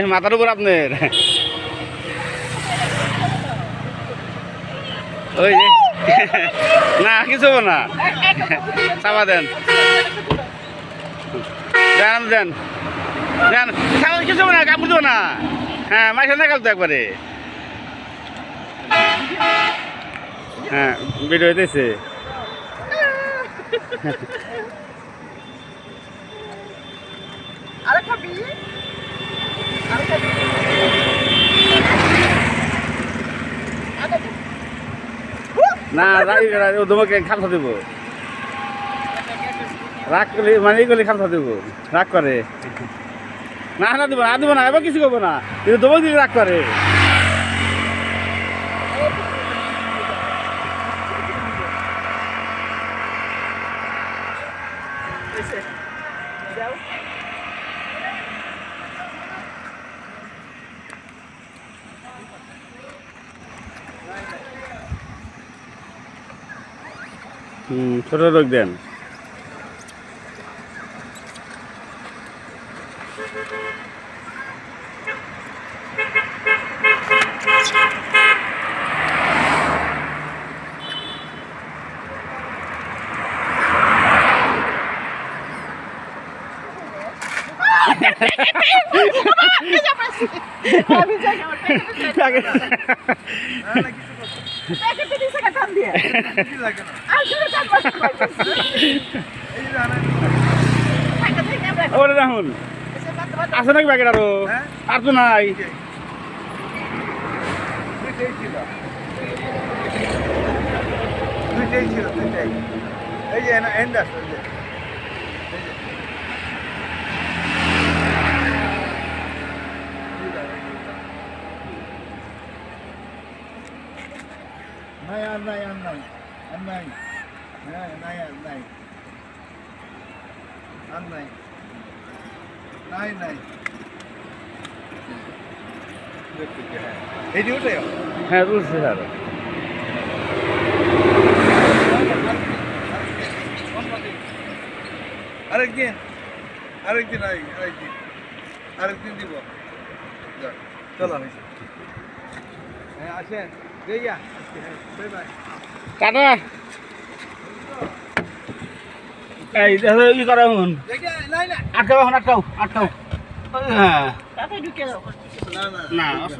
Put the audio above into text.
মাথার উপর আপনার ওই না কিছু হবো না চাপা দেন দেন দেন দেন কিছু হবো না কাপড় দেবো না হ্যাঁ মাইসা না কালতো একবারে হ্যাঁ ভিডিও হইতেছে না তোমাকে খামসা দেবো রাগ করলে মানে এই করলে খামসা দেবো রাগ করে না না দেবো না দেবো না এবার কিছু করবো না কিন্তু তোমাকে দিলে রাগ করে ছোট লোক দেন ওরে রাহুল আছে নাকি প্যাকেট আরো আর তো নাই এই যে এন্ড আছে নাই আর নাই আর নাই আর নাই হ্যাঁ নাই আর নাই আর নাই নাই নাই এই যে ওটাই হ্যাঁ বুঝছি স্যার আরেকদিন আরেকদিন আরেকদিন দিব চলো হ্যাঁ আসেন দেয়া বাই বাই কাটা এই ই করা এখন আটকাও এখন আটকাও হ্যাঁ না না না